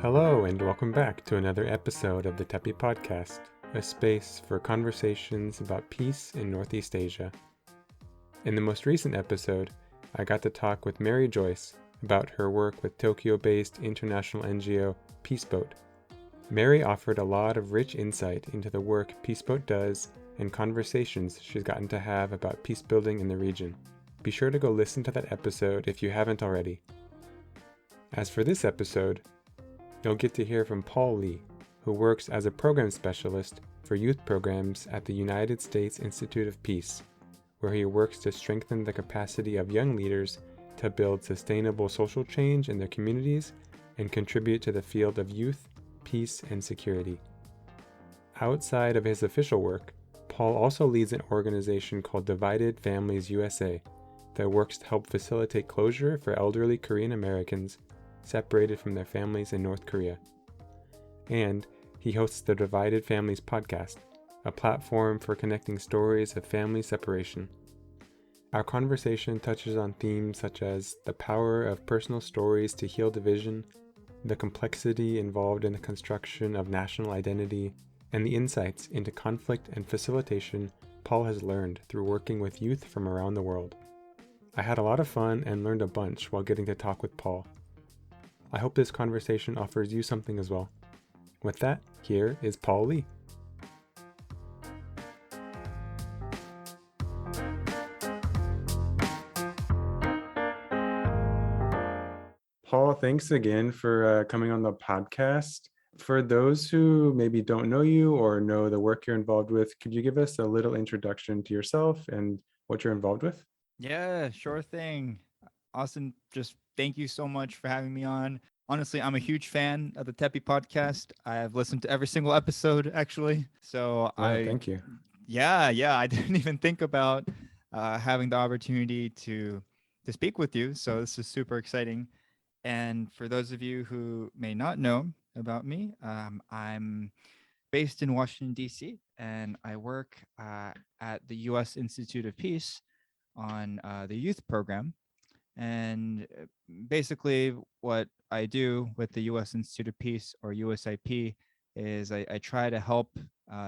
Hello, and welcome back to another episode of the TEPI podcast, a space for conversations about peace in Northeast Asia. In the most recent episode, I got to talk with Mary Joyce about her work with Tokyo-based international NGO Peaceboat. Mary offered a lot of rich insight into the work Peaceboat does and conversations she's gotten to have about peace building in the region. Be sure to go listen to that episode if you haven't already. As for this episode, you'll get to hear from Paul Lee, who works as a program specialist for youth programs at the United States Institute of Peace, where he works to strengthen the capacity of young leaders to build sustainable social change in their communities and contribute to the field of youth, peace, and security. Outside of his official work, Paul also leads an organization called Divided Families USA that works to help facilitate closure for elderly Korean Americans separated from their families in North Korea. And he hosts the Divided Families podcast, a platform for connecting stories of family separation. Our conversation touches on themes such as the power of personal stories to heal division, the complexity involved in the construction of national identity, and the insights into conflict and facilitation Paul has learned through working with youth from around the world. I had a lot of fun and learned a bunch while getting to talk with Paul. I hope this conversation offers you something as well. With that, here is Paul Lee. Paul, thanks again for coming on the podcast. For those who maybe don't know you or know the work you're involved with, could you give us a little introduction to yourself and what you're involved with? Yeah, sure thing. Austin, just thank you so much for having me on. Honestly, I'm a huge fan of the TEPI podcast. I have listened to every single episode, actually. So Wow, thank you. I didn't even think about having the opportunity to speak with you. So this is super exciting. And for those of you who may not know about me, I'm based in Washington, D.C., and I work at the U.S. Institute of Peace on the youth program. And basically, what I do with the U.S. Institute of Peace, or USIP, is I try to help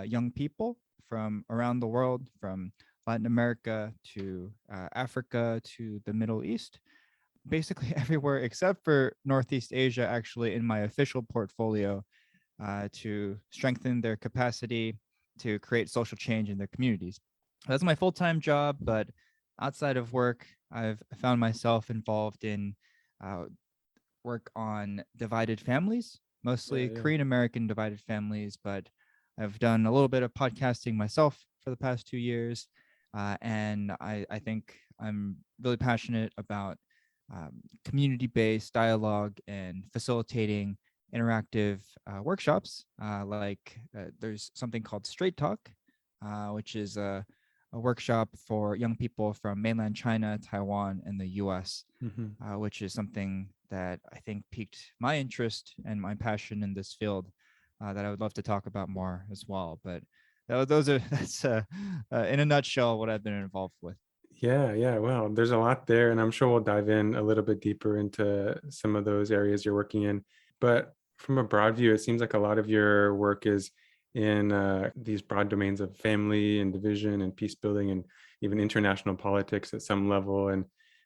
young people from around the world, from Latin America to Africa to the Middle East, basically everywhere except for Northeast Asia, actually, in my official portfolio, to strengthen their capacity to create social change in their communities. That's my full-time job, but outside of work, I've found myself involved in uh, work on divided families, mostly Yeah. Korean American divided families, but I've done a little bit of podcasting myself for the past 2 years. And I think I'm really passionate about community-based dialogue and facilitating interactive workshops. There's something called Straight Talk, which is a workshop for young people from mainland China, Taiwan, and the US, Mm-hmm. which is something that I think piqued my interest and my passion in this field that I would love to talk about more as well. But that's in a nutshell what I've been involved with. Yeah. Well, there's a lot there, and I'm sure we'll dive in a little bit deeper into some of those areas you're working in. But from a broad view, it seems like a lot of your work is in these broad domains of family and division and peace building and even international politics at some level. And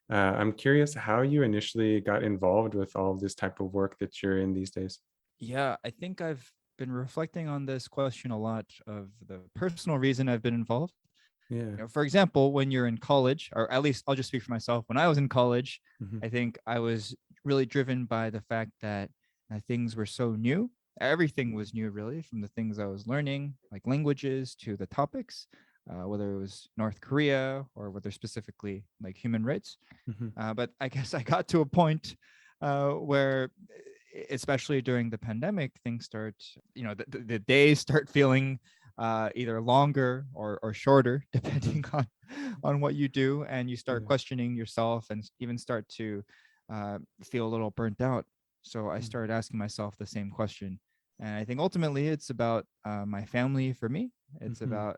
I'm curious how you initially got involved with all of this type of work that you're in these days. Yeah, I think I've been reflecting on this question a lot of the personal reason I've been involved. Yeah. For example, when you're in college, or at least I'll just speak for myself, when I was in college, Mm-hmm. I think I was really driven by the fact that things were so new. Everything was new, really, from the things I was learning, like languages, to the topics, whether it was North Korea or whether specifically like human rights. Mm-hmm. But I guess I got to a point where, especially during the pandemic, things start, the days start feeling either longer or shorter, depending on what you do, and you start Yeah. questioning yourself and even start to feel a little burnt out. So I Mm-hmm. started asking myself the same question, and I think ultimately it's about my family for me. It's Mm-hmm. about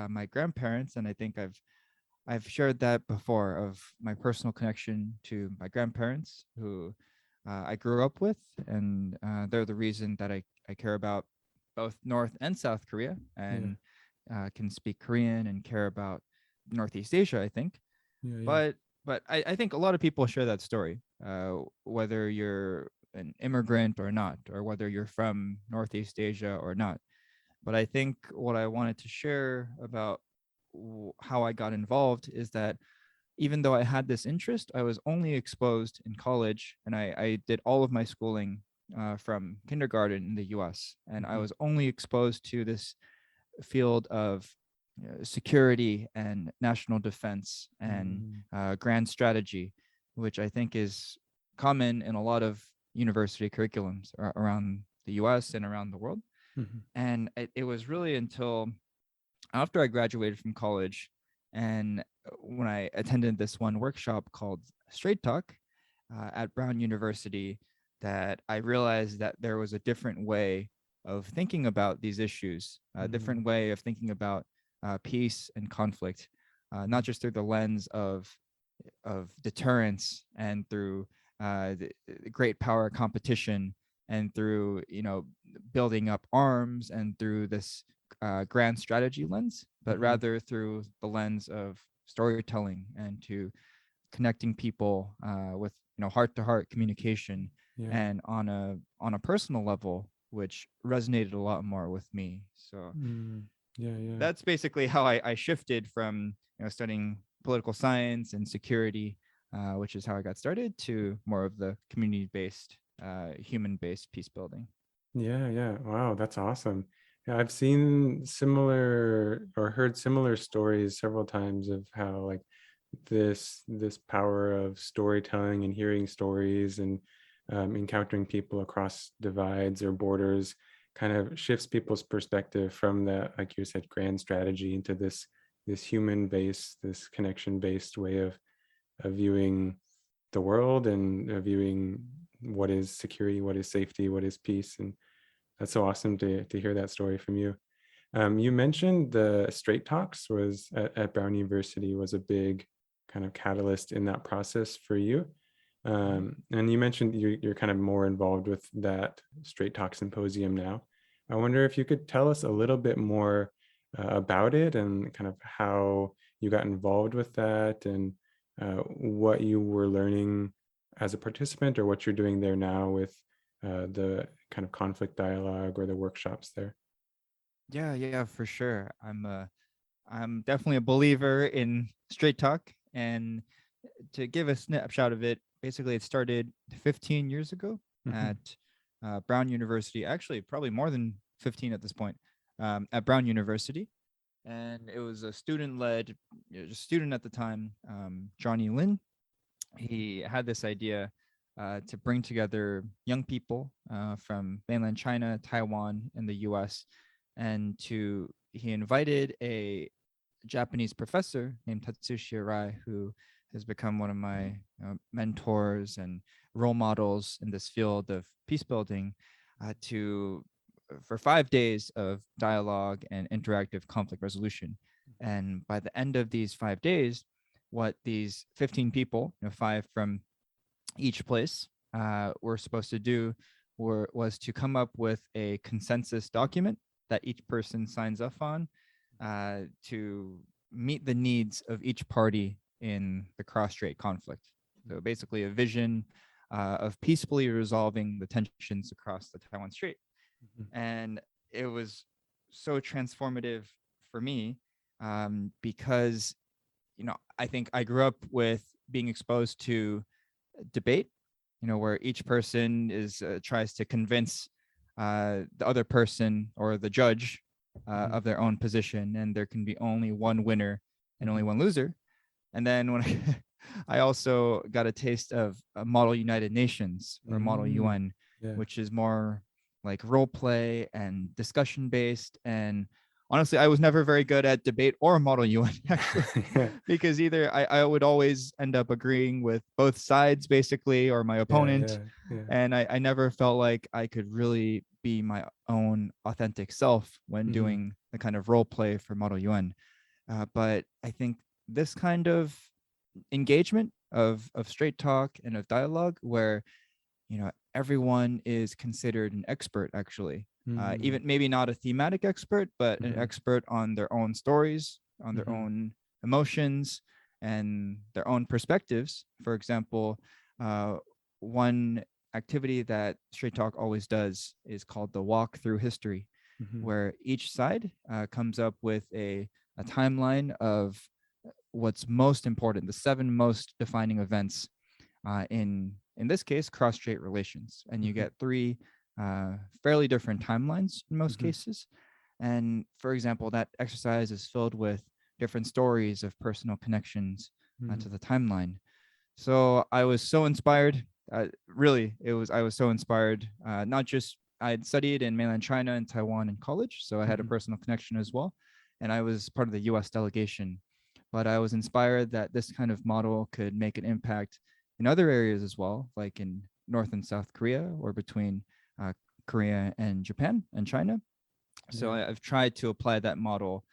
my grandparents, and I think I've shared that before, of my personal connection to my grandparents, who I grew up with, and they're the reason that I care about both North and South Korea, Yeah. and can speak Korean and care about Northeast Asia, I think. Yeah. Yeah. But I think a lot of people share that story, whether you're an immigrant or not, or whether you're from Northeast Asia or not. But I think what I wanted to share about how I got involved is that even though I had this interest, I was only exposed in college, and I did all of my schooling from kindergarten in the US. And I Mhm. was only exposed to this field of security and national defense and Mhm. grand strategy, which I think is common in a lot of university curriculums around the US and around the world. Mhm. And it was really until after I graduated from college and when I attended this one workshop called Straight Talk at Brown University that I realized that there was a different way of thinking about these issues, a different Mhm. way of thinking about peace and conflict, not Mhm. just through the lens of deterrence and through the great power competition and through building up arms and through this grand strategy lens, but Mhm. rather through the lens of storytelling and to connecting people with heart to heart communication Yeah. and on a personal level, which resonated a lot more with me. So Mm. Yeah. Yeah. that's basically how I shifted from studying political science and security, which is how I got started, to more of the community-based, human-based peace building. Yeah, yeah. Wow, that's awesome. Yeah, I've seen similar or heard similar stories several times of how like this power of storytelling and hearing stories and encountering people across divides or borders kind of shifts people's perspective from that, like you said, grand strategy into this human based, this connection based way of viewing the world and viewing what is security, what is safety, what is peace. And that's so awesome to hear that story from you. You mentioned the Straight Talks was at Brown University was a big kind of catalyst in that process for you. Mhm. And you mentioned you're kind of more involved with that Straight Talk symposium now. I wonder if you could tell us a little bit more about it and kind of how you got involved with that and what you were learning as a participant or what you're doing there now with the kind of conflict dialogue or the workshops there. Yeah, for sure. I'm definitely a believer in straight talk, and to give a snapshot of it, basically it started 15 years ago Hmm. at Brown University. Actually, probably more than 15 at this point. At Brown University, and it was a student-led student at the time, Johnny Lin. He had this idea to bring together young people from mainland China, Taiwan, and the U.S. and to he invited a Japanese professor named Tatsushi Arai, who has become one of my mentors and role models in this field of peace building, to for 5 days of dialogue and interactive conflict resolution. And by the end of these 5 days, what these 15 people, five from each place, were supposed to do was to come up with a consensus document that each person signs off on to meet the needs of each party in the cross-strait conflict. So basically, a vision of peacefully resolving the tensions across the Taiwan Strait. And it was so transformative for me because I think I grew up with being exposed to debate, where each person is tries to convince the other person or the judge Hmm. of their own position, and there can be only one winner and only Hmm. one loser. And then when I also got a taste of Model United Nations or Model Mm. UN, Yeah. which is more like role play and discussion based. And honestly, I was never very good at debate or Model UN actually, Yeah. because either I would always end up agreeing with both sides basically or my Yeah. opponent. Yeah. Yeah. And I never felt like I could really be my own authentic self when Hmm. doing the kind of role play for Model UN. But I think this kind of engagement of straight talk and of dialogue, where everyone is considered an expert, actually. Mm-hmm. Even maybe not a thematic expert, but an expert on their own stories, on their Mm-hmm. own emotions, and their own perspectives. For example, one activity that Straight Talk always does is called the walk through history, Mm-hmm. where each side comes up with a timeline of what's most important, the 7 most defining events in this case, cross-strait relations. And you Mm-hmm. get 3 fairly different timelines in most Mm-hmm. cases. And for example, that exercise is filled with different stories of personal connections Mm-hmm. to the timeline. So I was so inspired. Really, I was so inspired. Not just I had studied in mainland China and Taiwan in college, so I had a Mm-hmm. personal connection as well, and I was part of the U.S. delegation. But I was inspired that this kind of model could make an impact in other areas as well, like in North and South Korea, or between uh, Korea and Japan and China. So Yeah. I've tried to apply that model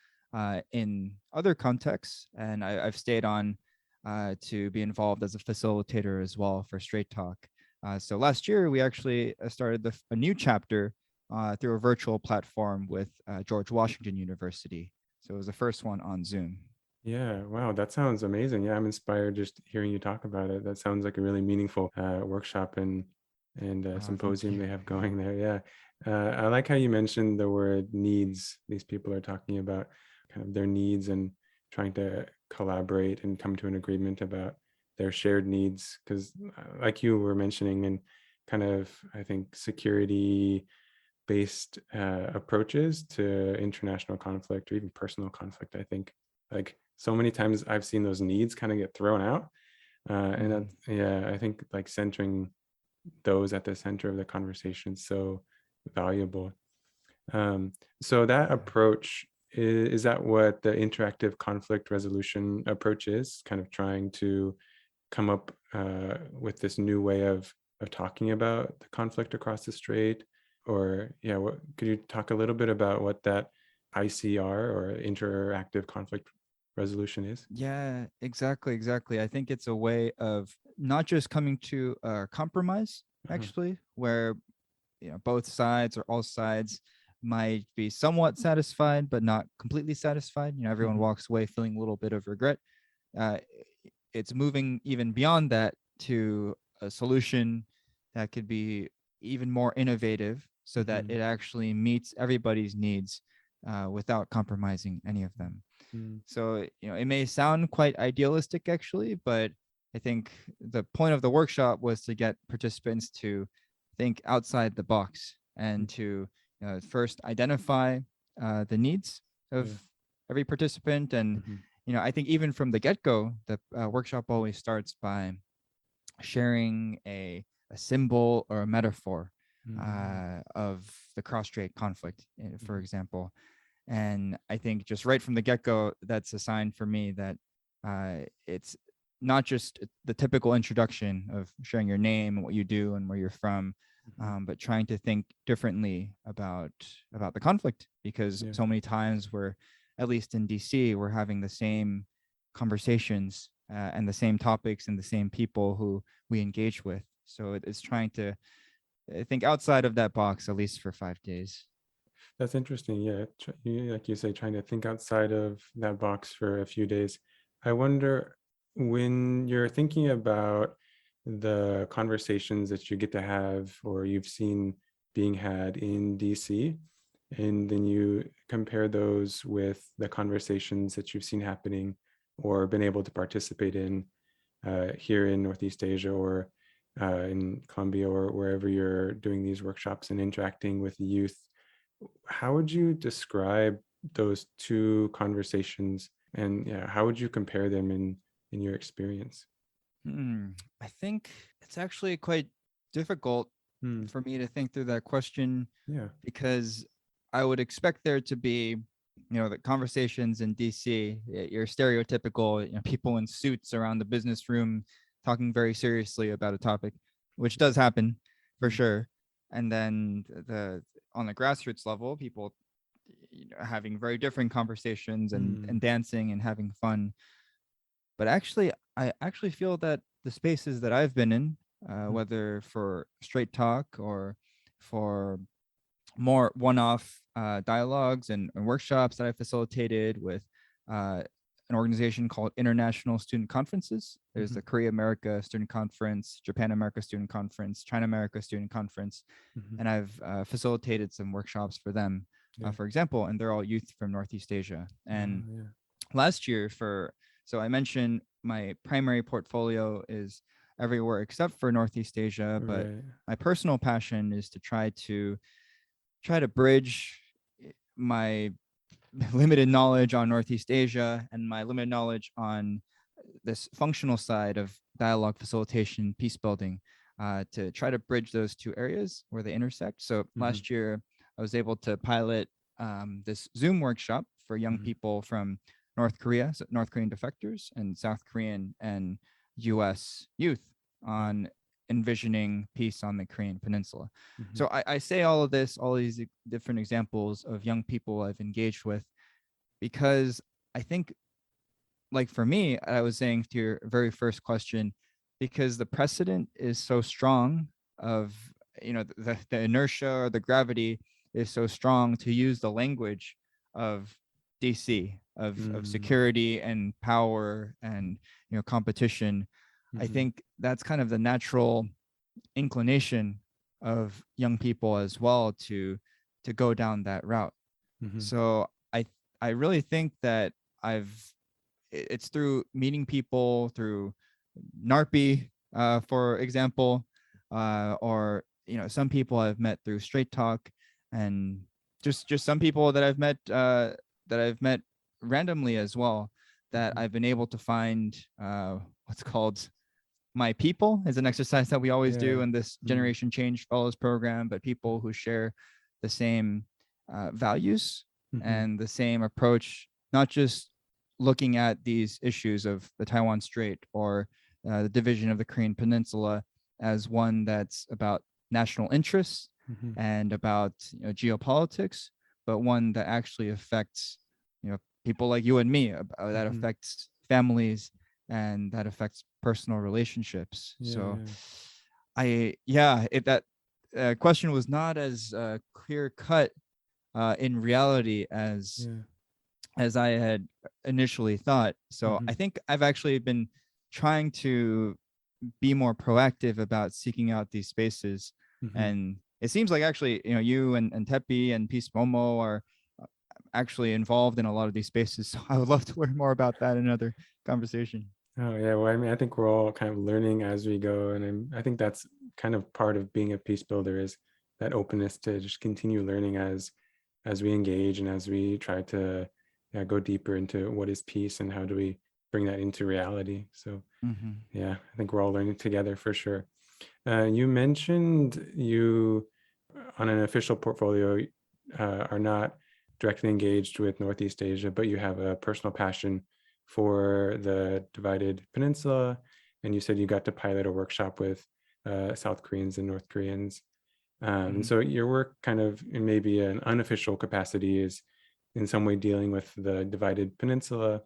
in other contexts, and I've stayed on to be involved as a facilitator as well for Straight Talk. So last year, we actually started a new chapter through a virtual platform with George Washington University. So it was the first one on Zoom. Yeah, wow, that sounds amazing. Yeah, I'm inspired just hearing you talk about it. That sounds like a really meaningful workshop and Thank symposium you. they have going there. Yeah, I like how you mentioned the word needs. These people are talking about kind of their needs and trying to collaborate and come to an agreement about their shared needs. Because, like you were mentioning, and kind of, I think, security based approaches to international conflict or even personal conflict, I think, like, so many times I've seen those needs kind of get thrown out, and that, Mhm. yeah, I think like centering those at the center of the conversation is so valuable. So that approach is that what the interactive conflict resolution approach is, kind of trying to come up with this new way of talking about the conflict across the strait? Or yeah, what could you talk a little bit about what that ICR or interactive conflict resolution is? Yeah, exactly, exactly. I think it's a way of not just coming to a compromise, Uh-huh. actually, where both sides or all sides might be somewhat satisfied but not completely satisfied. Everyone Mhm. walks away feeling a little bit of regret. uh, it's moving even beyond that to a solution that could be even more innovative so that Mhm. it actually meets everybody's needs without compromising any of them. Mhm. So, it may sound quite idealistic actually, but I think the point of the workshop was to get participants to think outside the box and to first identify the needs of Yeah. every participant. And, Mhm. I think even from the get go, the workshop always starts by sharing a symbol or a metaphor Mhm. of the cross-strait conflict, for Mhm. example. And I think just right from the get-go, that's a sign for me that it's not just the typical introduction of sharing your name and what you do and where you're from, Mhm. but trying to think differently about the conflict, because Yeah. so many times we're, at least in DC, we're having the same conversations and the same topics and the same people who we engage with. So it's trying to think outside of that box, at least for 5 days. That's interesting. Yeah, like you say, trying to think outside of that box for a few days. I wonder, when you're thinking about the conversations that you get to have or you've seen being had in DC, and then you compare those with the conversations that you've seen happening or been able to participate in here in Northeast Asia or in Colombia or wherever you're doing these workshops and interacting with youth, how would you describe those two conversations, and yeah, how would you compare them in your experience? I think it's actually quite difficult Hmm. for me to think through that question, Yeah. because I would expect there to be, the conversations in DC, your stereotypical, people in suits around the business room talking very seriously about a topic, which does happen for Hmm. sure. And then on the grassroots level, people having very different conversations and Hmm. dancing and having fun. But actually, I actually feel that the spaces that I've been in, whether for straight talk or for more one-off dialogues and workshops that I facilitated with an organization called International Student Conferences. There's the Korea America Student Conference, Japan America Student Conference, China America Student Conference, and I've facilitated some workshops for them, for example, and they're all youth from Northeast Asia. And last year so I mentioned my primary portfolio is everywhere except for Northeast Asia, but my personal passion is to try to bridge my limited knowledge on Northeast Asia and my limited knowledge on this functional side of dialogue facilitation, peace building, to try to bridge those two areas where they intersect. So last year, I was able to pilot this Zoom workshop for young people from North Korea, so North Korean defectors, and South Korean and US youth on envisioning peace on the Korean Peninsula. So I say all of this, all these different examples of young people I've engaged with, because I think, like for me, I was saying to your very first question, because the precedent is so strong of, the inertia or the gravity is so strong to use the language of DC, of security and power and, competition. I think that's kind of the natural inclination of young people as well to go down that route. So I really think that it's through meeting people through NARPI, for example, or some people I've met through Straight Talk, and just some people that I've met randomly as well, that I've been able to find what's called my people, is an exercise that we always do in this Generation Change Fellows program, but people who share the same values and the same approach, not just looking at these issues of the Taiwan Strait or the division of the Korean Peninsula as one that's about national interests and about geopolitics, but one that actually affects people like you and me, that affects families and that affects personal relationships. That question was not as clear cut in reality as I had initially thought. So I think I've actually been trying to be more proactive about seeking out these spaces. And it seems like actually, you and TEPI and PEACEMOMO are actually involved in a lot of these spaces. So I would love to learn more about that in another conversation. Oh yeah, well, I mean, I think we're all kind of learning as we go, and I think that's kind of part of being a peace builder, is that openness to just continue learning as we engage and as we try to go deeper into what is peace and how do we bring that into reality. So I think we're all learning together for sure. You mentioned you, on an official portfolio, are not directly engaged with Northeast Asia, but you have a personal passion for the divided peninsula, and you said you got to pilot a workshop with South Koreans and North Koreans. And so your work kind of in maybe an unofficial capacity is in some way dealing with the divided peninsula.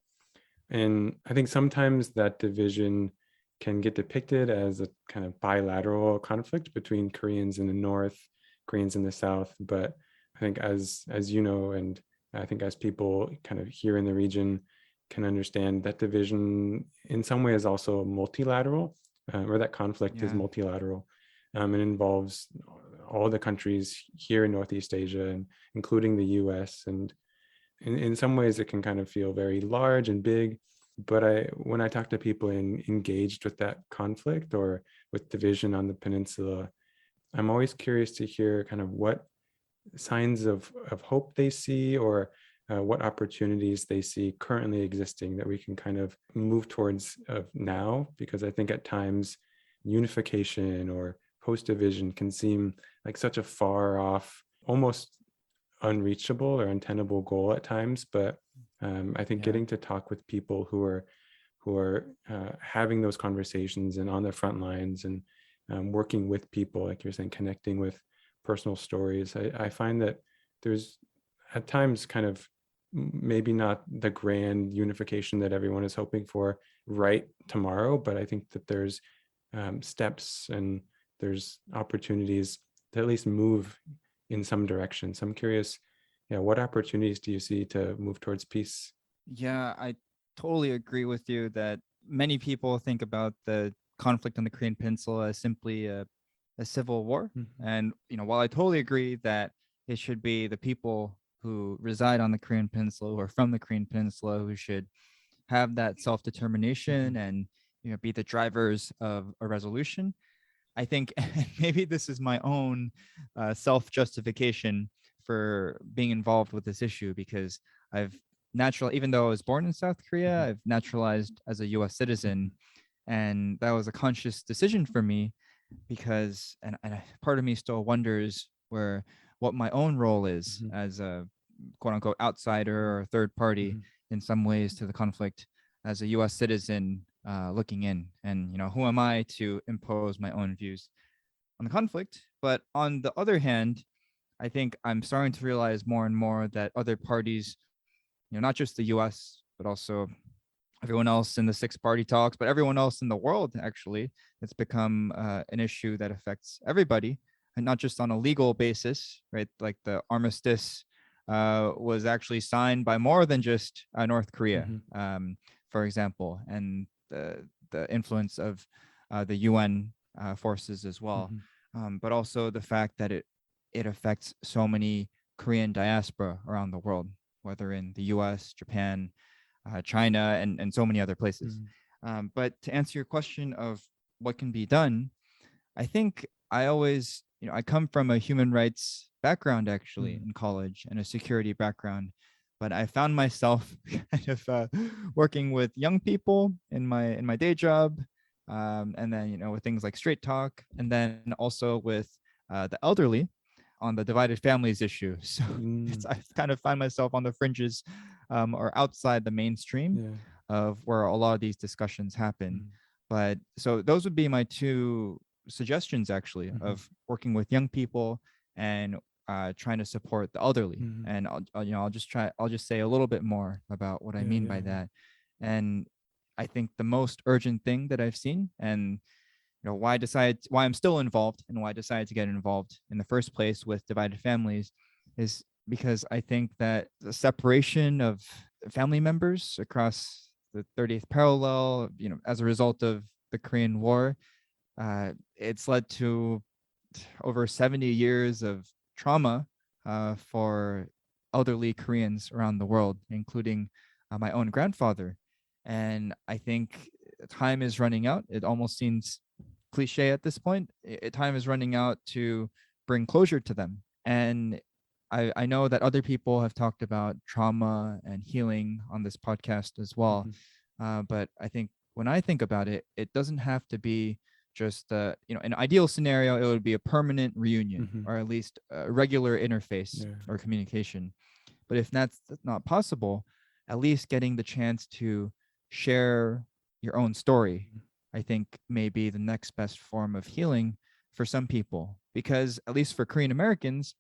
And I think sometimes that division can get depicted as a kind of bilateral conflict between Koreans in the North, Koreans in the South. But I think as you know, and I think as people kind of here in the region can understand, that division in some way is also multilateral, or that conflict is multilateral. It involves all the countries here in Northeast Asia, and including the US. And in some ways it can kind of feel very large and big. But when I talk to people engaged with that conflict or with division on the peninsula, I'm always curious to hear kind of what signs of hope they see, or what opportunities they see currently existing that we can kind of move towards now. Because I think at times unification or post-division can seem like such a far off, almost unreachable or untenable goal at times. But I think getting to talk with people who are having those conversations and on the front lines, and working with people, like you're saying, connecting with personal stories, I find that there's at times kind of maybe not the grand unification that everyone is hoping for right tomorrow, but I think that there's steps and there's opportunities to at least move in some direction. So I'm curious, what opportunities do you see to move towards peace? Yeah, I totally agree with you that many people think about the conflict on the Korean Peninsula as simply a civil war. Mhm. And, while I totally agree that it should be the people who reside on the Korean Peninsula, who are from the Korean Peninsula, who should have that self-determination Mhm. and, be the drivers of a resolution. I think maybe this is my own self-justification for being involved with this issue because I've even though I was born in South Korea, Mhm. I've naturalized as a US Mhm. citizen. And that was a conscious decision for me because, part of me still wonders what my own role is Mhm. as a quote unquote outsider or third party Mhm. in some ways to the conflict as a US citizen looking in. And, who am I to impose my own views on the conflict? But on the other hand, I think I'm starting to realize more and more that other parties, not just the US, but also everyone else in the six party talks, but everyone else in the world, actually, it's become an issue that affects everybody and not just on a legal basis, right? Like the armistice was actually signed by more than just North Korea, Mhm. for example, and the influence of the UN forces as well, Mhm. but also the fact that it affects so many Korean diaspora around the world, whether in the U.S., Japan, China, and so many other places. Mhm. But to answer your question of what can be done, I think I always, I come from a human rights background actually Mhm. in college and a security background, but I found myself kind of working with young people in my day job, and then with things like Straight Talk, and then also with the elderly on the divided families issue. So Mm. I kind of find myself on the fringes, or outside the mainstream Yeah. of where a lot of these discussions happen. Mhm. But so those would be my two suggestions actually Mhm. of working with young people and trying to support the elderly. Mhm. And I'll just say a little bit more about what I Yeah, mean yeah, by yeah. that. And I think the most urgent thing that I've seen, and why I'm still involved and why I decided to get involved in the first place with divided families is because I think that the separation of family members across the 30th parallel, as a result of the Korean War, it's led to over 70 years of trauma for elderly Koreans around the world, including my own grandfather. And I think time is running out. It almost seems cliche at this point. Time is running out to bring closure to them. And I know that other people have talked about trauma and healing on this podcast as well. Mhm. But I think when I think about it, it doesn't have to be just an ideal scenario. It would be a permanent reunion Mhm. or at least a regular interface Yeah. or communication. But if that's not possible, at least getting the chance to share your own story, Mhm. I think may be the next best form of healing for some people. Because at least for Korean Americans,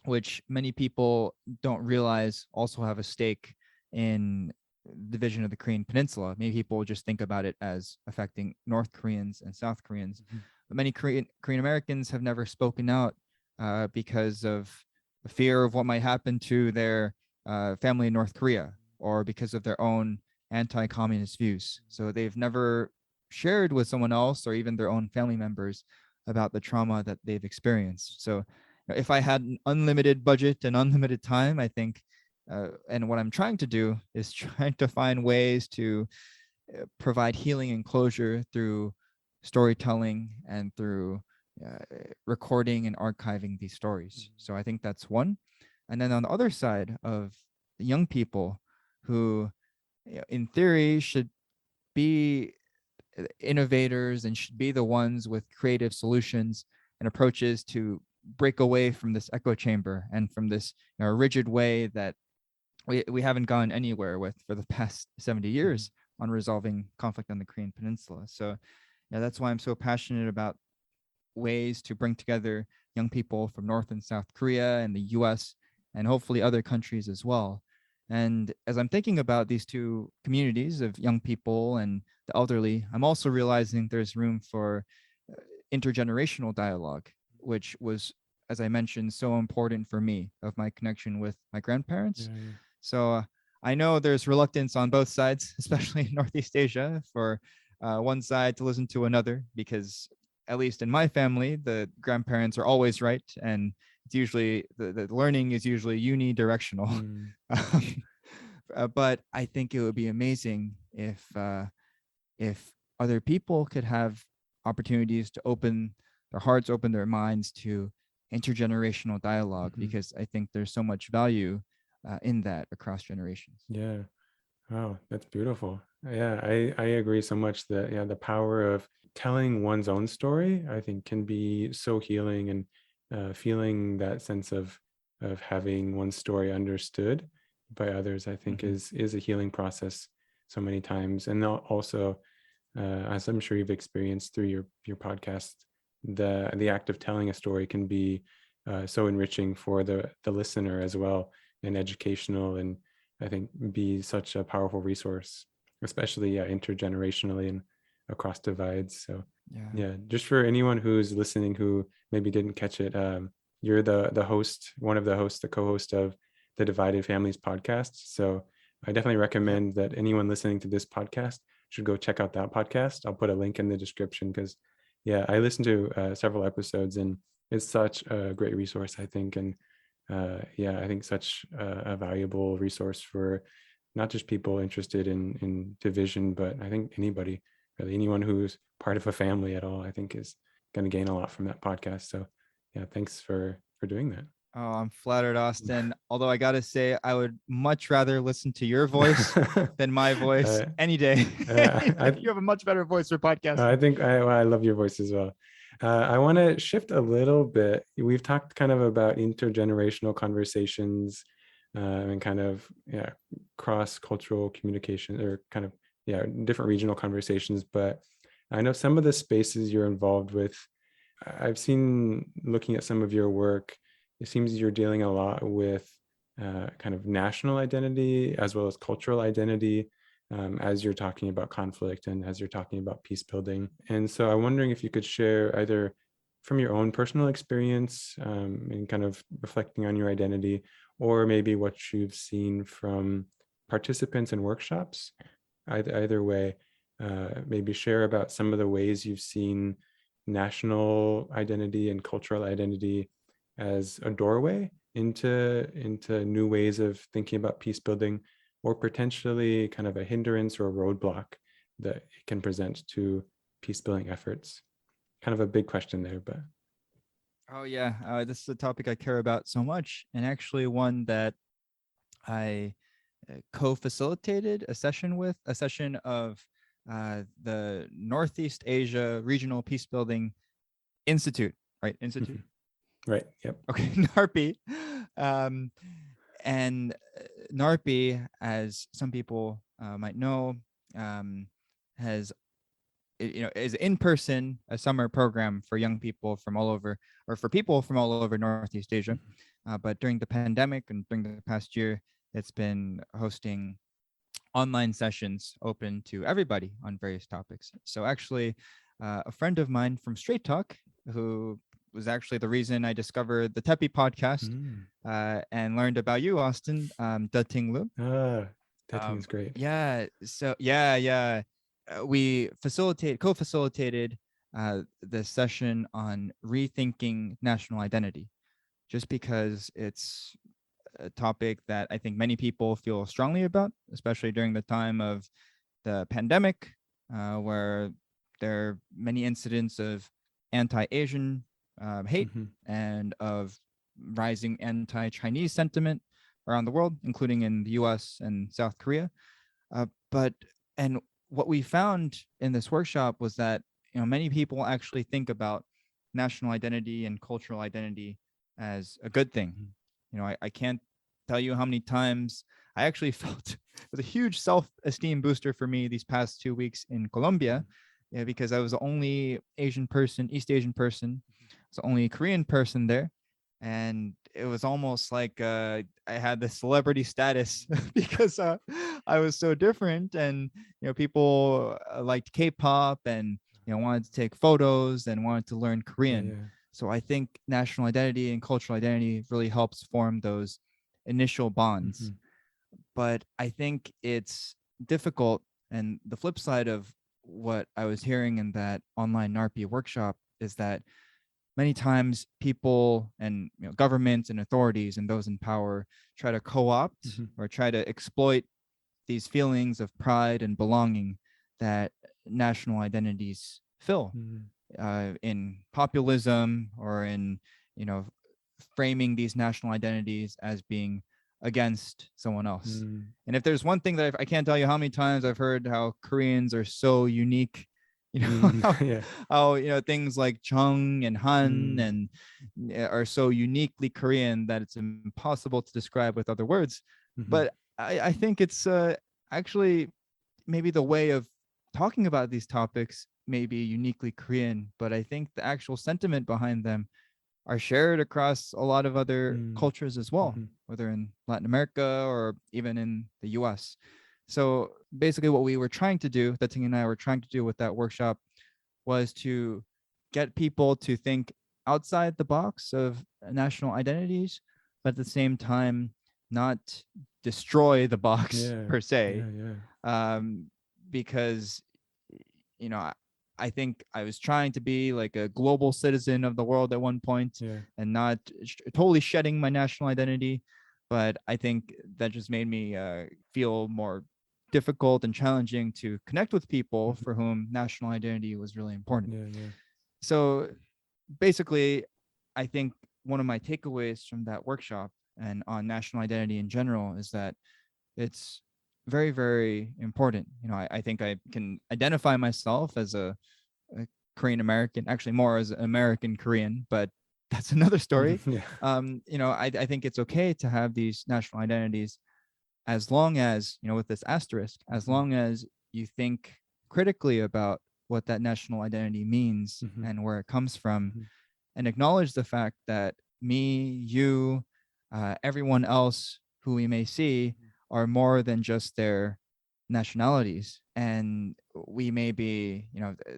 which many people don't realize also have a stake in the division of the Korean Peninsula. Many people just think about it as affecting North Koreans and South Koreans, Mhm. but many Korean Americans have never spoken out because of the fear of what might happen to their family in North Korea or because of their own anti-communist views. So they've never shared with someone else or even their own family members about the trauma that they've experienced. So if I had an unlimited budget and unlimited time, I think, and what I'm trying to do is trying to find ways to provide healing and closure through storytelling and through uh, recording and archiving these stories. So I think that's one. And then on the other side of the young people who, in theory, should be innovators and should be the ones with creative solutions and approaches to break away from this echo chamber and from this rigid way that we haven't gone anywhere with for the past 70 Mhm. years on resolving conflict on the Korean Peninsula. So yeah, that's why I'm so passionate about ways to bring together young people from North and South Korea and the US and hopefully other countries as well. And as I'm thinking about these two communities of young people and the elderly, I'm also realizing there's room for intergenerational dialogue, which was, as I mentioned, so important for me of my connection with my grandparents. Yeah, So I know there's reluctance on both sides, especially in Northeast Asia, for one side to listen to another, because at least in my family, the grandparents are always right, and it's usually the learning is usually unidirectional. Mm. But I think it would be amazing if other people could have opportunities to open their hearts, open their minds to intergenerational dialogue, Mhm. because I think there's so much value in that across generations. Yeah. Wow, that's beautiful. Yeah, I agree so much that yeah, the power of telling one's own story, I think, can be so healing, and feeling that sense of having one's story understood by others, I think, Mhm. is a healing process so many times. And also, as I'm sure you've experienced through your podcast, the act of telling a story can be so enriching for the listener as well, and educational, and I think be such a powerful resource, especially intergenerationally and across divides. So Yeah. yeah, just for anyone who's listening who maybe didn't catch it, you're the host, one of the hosts, the co-host of the Divided Families podcast. So I definitely Yep. recommend that anyone listening to this podcast should go check out that podcast. I'll put a link in the description, because yeah, I listened to several episodes, and it's such a great resource, I think. And yeah, I think such a valuable resource for not just people interested in division, but I think anybody, really anyone who's part of a family at all, I think is going to gain a lot from that podcast. So yeah, thanks for doing that. Oh, I'm flattered, Austin. Although I gotta say, I would much rather listen to your voice than my voice uh, any day. I You have a much better voice for I podcasting. think I love your voice as well. I want to shift a little bit. We've talked kind of about intergenerational conversations, and kind of cross-cultural communication, or kind of different regional conversations. But I know some of the spaces you're involved with. I've seen, looking at some of your work, it seems you're dealing a lot with kind of national identity as well as cultural identity, as you're talking about conflict and as you're talking about peace building. And so I'm wondering if you could share either from your own personal experience, and kind of reflecting on your identity, or maybe what you've seen from participants in workshops. Either way, maybe share about some of the ways you've seen national identity and cultural identity as a doorway into new ways of thinking about peace building, or potentially kind of a hindrance or a roadblock that it can present to peace building efforts. Kind of a big question there, but Oh yeah, this is a topic I care about so much, and actually one that I co-facilitated a session of the Northeast Asia Regional Peacebuilding Institute, right? Institute. right, yep. Okay, NARPI. Um, and NARPI, as some people might know, has is in person a summer program for young people from all over, or for people from all over Northeast Asia. But during the pandemic and during the past year, it's been hosting online sessions open to everybody on various topics. So actually, a friend of mine from Straight Talk, who was actually the reason I discovered the TEPI podcast Mm. and learned about you, Austin, Ting Lu. Dating is great. Yeah. So yeah. We co-facilitated the session on rethinking national identity, just because it's a topic that I think many people feel strongly about, especially during the time of the pandemic, where there are many incidents of anti-Asian hate Mm-hmm. and of rising anti-Chinese sentiment around the world, including in the U.S. and South Korea. But and what we found in this workshop was that many people actually think about national identity and cultural identity as a good thing. I can't tell you how many times I actually felt it was a huge self-esteem booster for me these past 2 weeks in Colombia, because I was the only Asian person, East Asian person, I was the only Korean person there, and it was almost like I had the celebrity status because I was so different, and people liked K-pop and wanted to take photos and wanted to learn Yeah, Korean. yeah. So I think national identity and cultural identity really helps form those initial bonds. Hmm. But I think it's difficult. And the flip side of what I was hearing in that online NARPI workshop is that many times people and governments and authorities and those in power try to co-opt Hmm. or try to exploit these feelings of pride and belonging that national identities fill Hmm. in populism or in you know framing these national identities as being against someone else. Hmm. And if there's one thing that I can't tell you how many times I've heard how Koreans are so unique, Hmm. how, Yeah. things like Chung and Han Hmm. and are so uniquely Korean that it's impossible to describe with other words. Hmm. But I think it's actually maybe the way of talking about these topics may be uniquely Korean, but I think the actual sentiment behind them are shared across a lot of other Hmm. cultures as well, Hmm. whether in Latin America or even in the US. So basically, what we were trying to do, that Ting and I were trying to do with that workshop, was to get people to think outside the box of national identities, but at the same time, not destroy the box Yeah. per se, Yeah. Yeah. um, because you know I, I think I was trying to be like a global citizen of the world at one point Yeah. and not totally shedding my national identity, but I think that just made me feel more difficult and challenging to connect with people Hmm. for whom national identity was really important. Yeah. Yeah. So basically, I think one of my takeaways from that workshop and on national identity in general is that it's very, very important. I think I can identify myself as a Korean American, actually more as an American Korean, but that's another story. Yeah. I think it's okay to have these national identities as long as, with this asterisk, as Hmm. long as you think critically about what that national identity means Hmm. and where it comes from, Hmm. and acknowledge the fact that me, you, everyone else who we may see are more than just their nationalities. And we may be,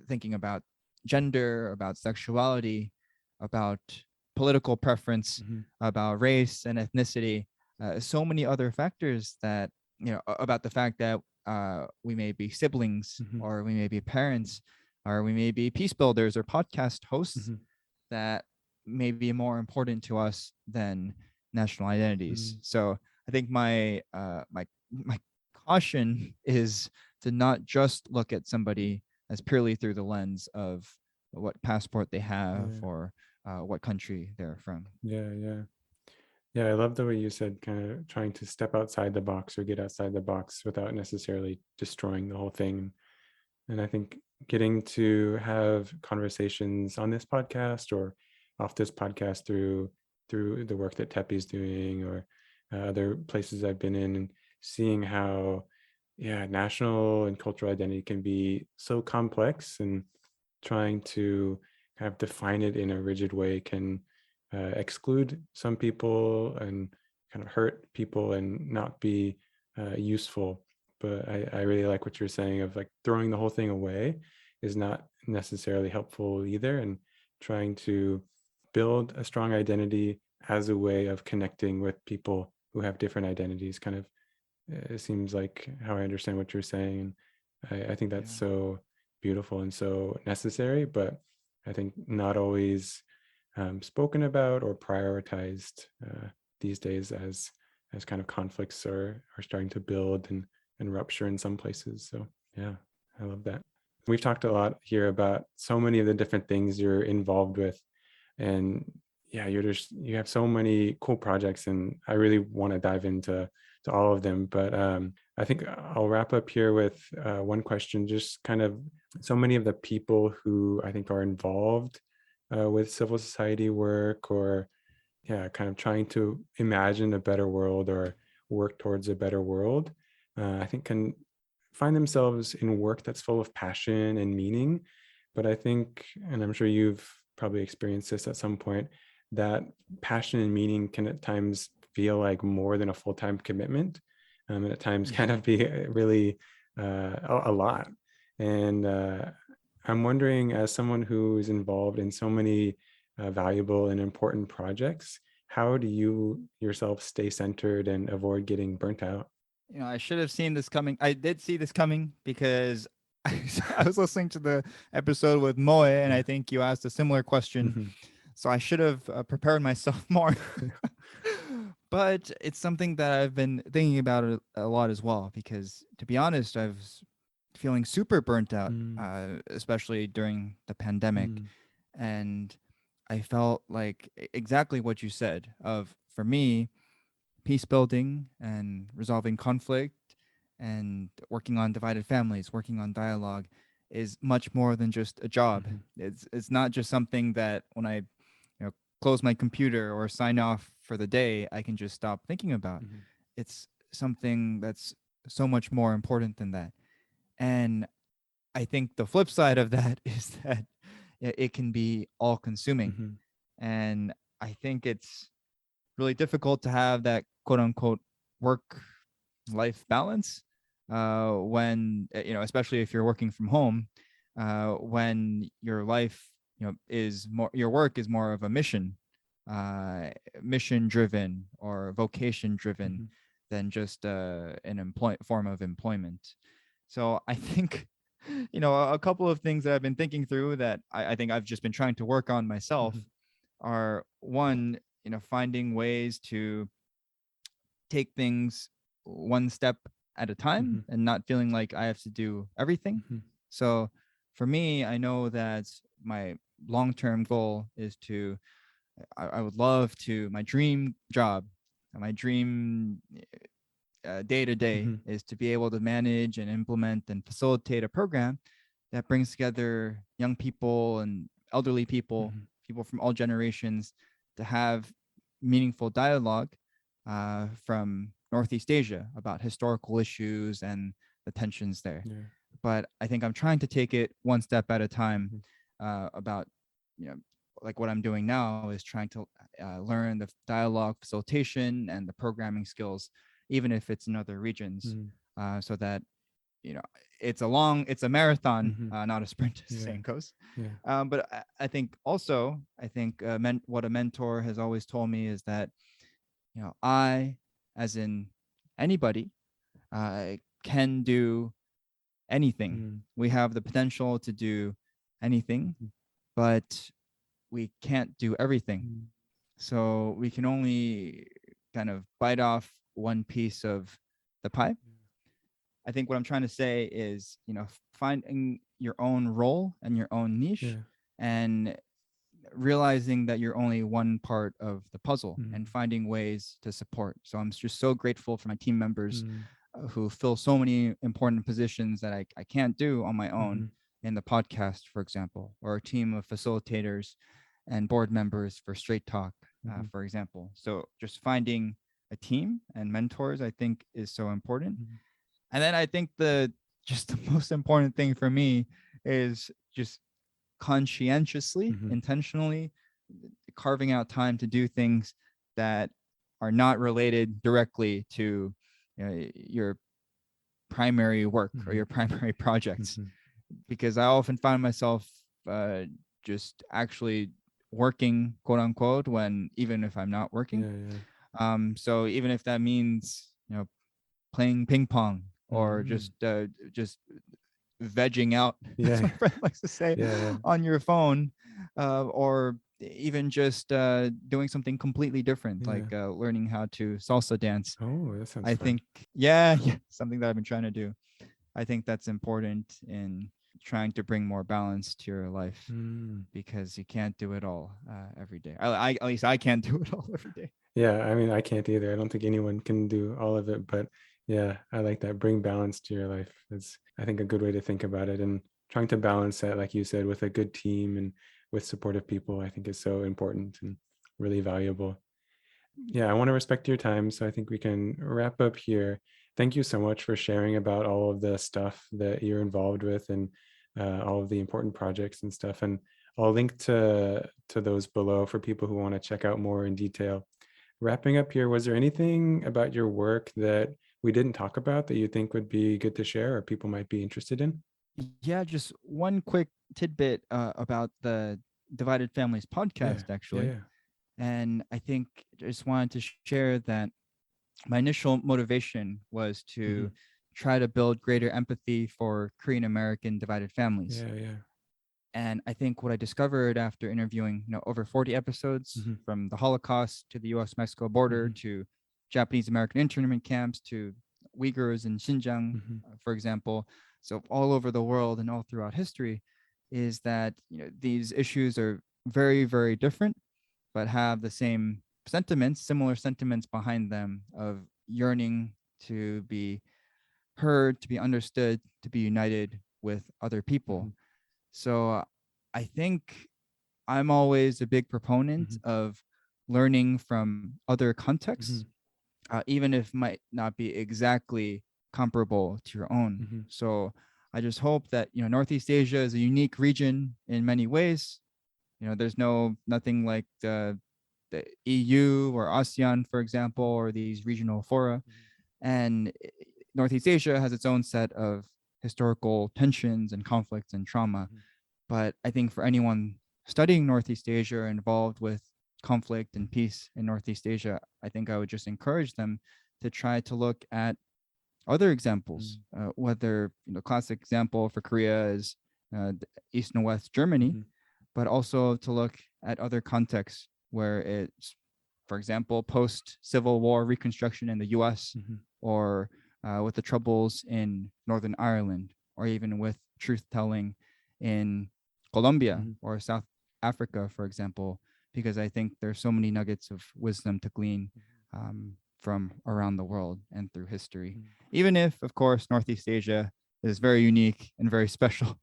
thinking about gender, about sexuality, about political preference, Hmm. about race and ethnicity, so many other factors that, about the fact that we may be siblings Hmm. or we may be parents or we may be peace builders or podcast hosts Hmm. that may be more important to us than national identities. Hmm. So I think my caution is to not just look at somebody as purely through the lens of what passport they have Yeah. or what country they're from. Yeah. Yeah. Yeah, I love the way you said kind of trying to step outside the box or get outside the box without necessarily destroying the whole thing. And I think getting to have conversations on this podcast or off this podcast through the work that TEPI is doing or other places I've been in, and seeing how, yeah, national and cultural identity can be so complex, and trying to kind of define it in a rigid way can exclude some people and kind of hurt people and not be useful. But I really like what you're saying of like throwing the whole thing away is not necessarily helpful either, and trying to build a strong identity as a way of connecting with people who have different identities. Kind of it seems like how I understand what you're saying, and I think that's Yeah. so beautiful and so necessary, but I think not always spoken about or prioritized these days as kind of conflicts are starting to build and rupture in some places. So yeah, I love that. We've talked a lot here about so many of the different things you're involved with, and yeah, you have so many cool projects, and I really want to dive into all of them. But I think I'll wrap up here with one question. Just kind of so many of the people who I think are involved with civil society work, or yeah, kind of trying to imagine a better world or work towards a better world, I think can find themselves in work that's full of passion and meaning. But I think, and I'm sure you've probably experienced this at some point, that passion and meaning can at times feel like more than a full-time commitment. and at times Yeah. kind of be really a lot. And I'm wondering, as someone who's involved in so many valuable and important projects, how do you yourself stay centered and avoid getting burnt out? I should have seen this coming. I did see this coming because I was listening to the episode with Moe, and I Yeah. think you asked a similar question. Mhm. So I should have prepared myself more. But it's something that I've been thinking about a lot as well, because to be honest, I was feeling super burnt out, Mm, especially during the pandemic. mm, And I felt like exactly what you said of, for me, peace building and resolving conflict and working on divided families, working on dialogue is much more than just a job. mhm, It's not just something that when I close my computer or sign off for the day, I can just stop thinking about. mhm, It's something that's so much more important than that. And I think the flip side of that is that it can be all consuming. mhm, And I think it's really difficult to have that quote unquote work life balance when, especially if you're working from home, when your life, is more, your work is more of a mission driven or vocation driven mhm, than just an form of employment. So I think, a couple of things that I've been thinking through that I think I've just been trying to work on myself mhm, are, one, finding ways to take things one step at a time mhm, and not feeling like I have to do everything. mhm, So for me, I know that my long term goal is to, I would love to, my dream job, my dream day to day mhm, is to be able to manage and implement and facilitate a program that brings together young people and elderly people, mhm. people from all generations, to have meaningful dialogue from Northeast Asia about historical issues and the tensions there. Yeah. But I think I'm trying to take it one step at a time. Mhm, About, you know, like what I'm doing now is trying to learn the dialogue facilitation and the programming skills, even if it's in other regions, mhm, so that, you know it's a marathon, mhm. not a sprint, as the Yeah. saying goes. Yeah. But I think also, I think what a mentor has always told me is that, I, as in anybody, can do anything. Mm, We have the potential to do anything, mhm, but we can't do everything. mm, So we can only kind of bite off one piece of the pie. I think what I'm trying to say is, finding your own role and your own niche, yeah. and realizing that you're only one part of the puzzle and Mm, finding ways to support. So I'm just so grateful for my team members mm, who fill so many important positions that I can't do on my own mhm, in the podcast, for example, or a team of facilitators and board members for Straight Talk, mhm, for example. So just finding a team and mentors, I think, is so important. mhm, And then I think the just the most important thing for me is just conscientiously, mhm, intentionally carving out time to do things that are not related directly to, your primary work or mhm, your primary projects, mhm. because I often find myself just actually working, quote unquote, when even if I'm not working. Yeah, yeah. So even if that means, playing ping pong or Mm, just vegging out, as yeah, my friend likes to say, yeah, yeah, on your phone, or even just doing something completely different, like yeah. learning how to salsa dance. Oh, that sounds I fun. think, yeah, yeah, something that I've been trying to do. I think that's important in trying to bring more balance to your life, Mm. because you can't do it all every day. At least I can't do it all every day. Yeah, I mean, I can't either. I don't think anyone can do all of it, but yeah, I like that. Bring balance to your life. It's, I think, a good way to think about it. And trying to balance that, like you said, with a good team and with supportive people, I think is so important and really valuable. Yeah, I want to respect your time, so I think we can wrap up here. Thank you so much for sharing about all of the stuff that you're involved with and all of the important projects and stuff. And I'll link to those below for people who want to check out more in detail. Wrapping up here, was there anything about your work that we didn't talk about that you think would be good to share or people might be interested in? Yeah, just one quick tidbit about the Divided Families Yeah, podcast, yeah, actually. yeah. And I think I just wanted to share that my initial motivation was to try to build greater empathy for Korean American divided families. Yeah, yeah. And I think what I discovered after interviewing, over 40 episodes from the Holocaust to the US-Mexico border to Japanese American internment camps to Uyghurs in Xinjiang, for example, so all over the world and all throughout history, is that these issues are very, very different, but have the same sentiments, similar sentiments behind them of yearning to be heard, to be understood, to be united with other people. So I think I'm always a big proponent of learning from other contexts, even if might not be exactly comparable to your own. So I just hope that Northeast Asia is a unique region in many ways. There's nothing like the EU or ASEAN, for example, or these regional fora. And Northeast Asia has its own set of historical tensions and conflicts and trauma. But I think for anyone studying Northeast Asia or involved with conflict and peace in Northeast Asia, I think I would just encourage them to try to look at other examples, whether classic example for Korea is East and West Germany, but also to look at other contexts where it's, for example, post-Civil War reconstruction in the US, or with the troubles in Northern Ireland, or even with truth-telling in Colombia or South Africa, for example, because I think there's so many nuggets of wisdom to glean from around the world and through history. Even if, of course, Northeast Asia is very unique and very special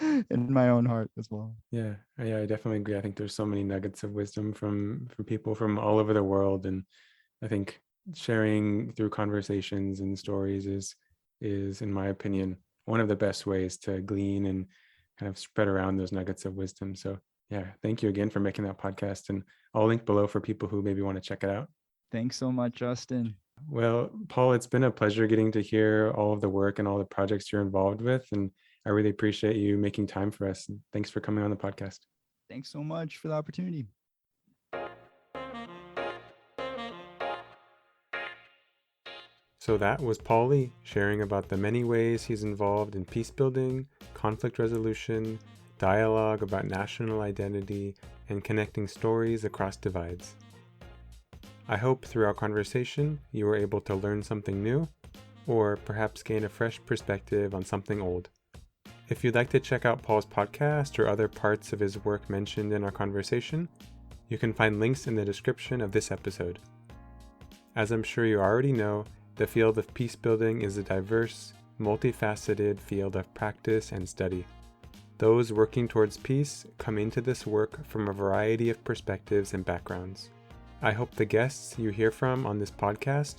in my own heart as well. Yeah, I definitely agree. I think there's so many nuggets of wisdom from people from all over the world, and I think sharing through conversations and stories is, in my opinion, one of the best ways to glean and kind of spread around those nuggets of wisdom. So yeah, thank you again for making that podcast, and I'll link below for people who maybe want to check it out. Thanks so much, Justin. Well, Paul, it's been a pleasure getting to hear all of the work and all the projects you're involved with, and I really appreciate you making time for us. And thanks for coming on the podcast. Thanks so much for the opportunity. So that was Paul Lee sharing about the many ways he's involved in peace building, conflict resolution, dialogue about national identity, and connecting stories across divides. I hope through our conversation you were able to learn something new, or perhaps gain a fresh perspective on something old. If you'd like to check out Paul's podcast or other parts of his work mentioned in our conversation, you can find links in the description of this episode. As I'm sure you already know, the field of peace building is a diverse, multifaceted field of practice and study. Those working towards peace come into this work from a variety of perspectives and backgrounds. I hope the guests you hear from on this podcast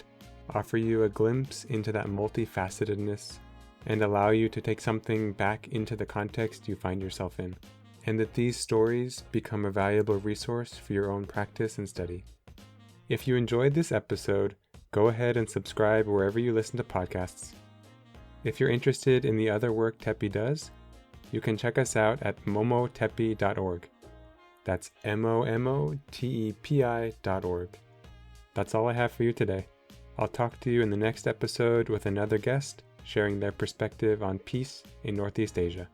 offer you a glimpse into that multifacetedness and allow you to take something back into the context you find yourself in, and that these stories become a valuable resource for your own practice and study. If you enjoyed this episode, go ahead and subscribe wherever you listen to podcasts. If you're interested in the other work TEPI does, you can check us out at momotepi.org. That's momotepi.org. That's all I have for you today. I'll talk to you in the next episode with another guest sharing their perspective on peace in Northeast Asia.